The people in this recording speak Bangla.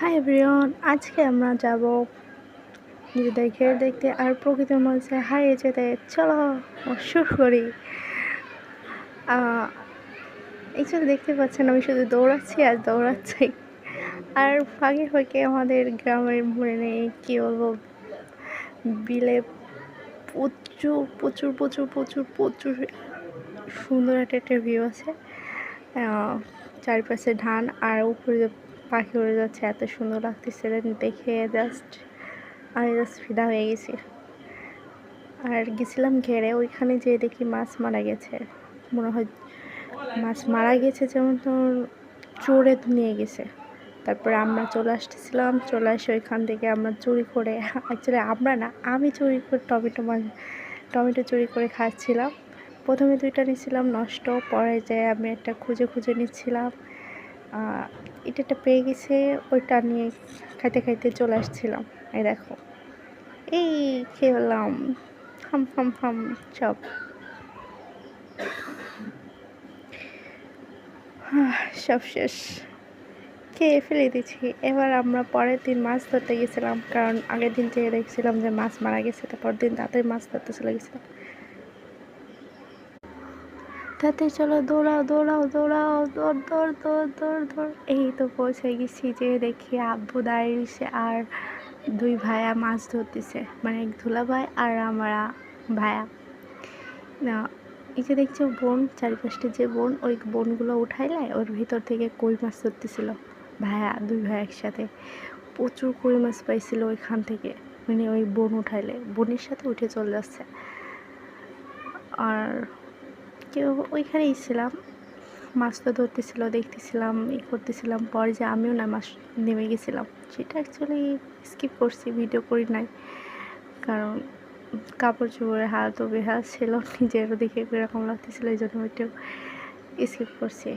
হাই এভরিওয়ান, আজকে আমরা যাব নিজেদের ঘের দেখতে আর প্রকৃতির মাঝে হারিয়ে যেতে। চলো শুরু করি। একচুয়ালি দেখতে পাচ্ছেন আমি শুধু দৌড়াচ্ছি আর দৌড়াচ্ছি, আর ফাঁকে ফাঁকে আমাদের গ্রামের মানে কী বলবো, বিলে প্রচুর প্রচুর প্রচুর প্রচুর প্রচুর সুন্দর একটা ভিউ আছে। চারিপাশে ধান আর উপরে পাখি উড়ে যাচ্ছে, এত সুন্দর লাগতেছে দেখে। আমি জাস্ট ফিদা হয়ে গেছি। আর গেছিলাম ঘেরে, ওইখানে যেয়ে দেখি মাছ মারা গেছে। মনে হয় মাছ মারা গেছে যেমন তোর চোরে নিয়ে গেছে। তারপরে আমরা চলে আসতেছিলাম, চলে আসে ওইখান থেকে আমরা চুরি করে, অ্যাকচুয়ালি আমরা না, আমি চুরি করে টমেটো চুরি করে খাচ্ছিলাম। প্রথমে 2টা নিচ্ছিলাম নষ্ট, পরে যে আমি একটা খুঁজে খুঁজে নিচ্ছিলাম, এটা একটা পেয়ে গেছে, ওইটা নিয়ে খাইতে খাইতে চলে আসছিলাম। এই দেখো, এই খেলাম হাম হাম হাম সব। সব শেষ, খেয়ে ফেলে দিচ্ছি। এবার আমরা পরের দিন মাছ ধরতে গেছিলাম, কারণ আগের দিন থেকে দেখছিলাম যে মাছ মারা গেছে, তারপর দিন তাড়াতাড়ি মাছ ধরতে চলে গেছিলাম। তাতে চলো দৌড়াও দৌড়াও দৌড়াও, দৌড় দৌড় দৌড় দৌড় দৌড়। এই তো পৌঁছে গেছি, যে দেখি আব্বু দাঁড়িয়েছে আর 2 ভাইয়া মাছ ধরতেছে, মানে এক ধুলা ভাই আর আমরা ভাইয়া না। এই যে দেখছো বোন, চারিপাশটা যে বোন, ওই বোনগুলো উঠাইলে ওর ভিতর থেকে কই মাছ ধরতেছিল ভাইয়া, 2 ভাই একসাথে। প্রচুর কই মাছ পাইছিল ওইখান থেকে, মানে ওই বোন উঠাইলে বোনের সাথে উঠে চলে যাচ্ছে। আর কেউ ওইখানেই ছিলাম, মাছ তো ধরতেছিল, দেখতেছিলাম, করতেছিলাম। পরে যে আমিও না মাছ নেমে গেছিলাম, সেটা অ্যাকচুয়ালি স্কিপ করছি, ভিডিও করি নাই, কারণ কাপড় চোপড়ে হাত ও বেহাল ছিল, নিজেরও দেখে এরকম লাগতেছিল, এই জন্য ওইটাও স্কিপ করছি।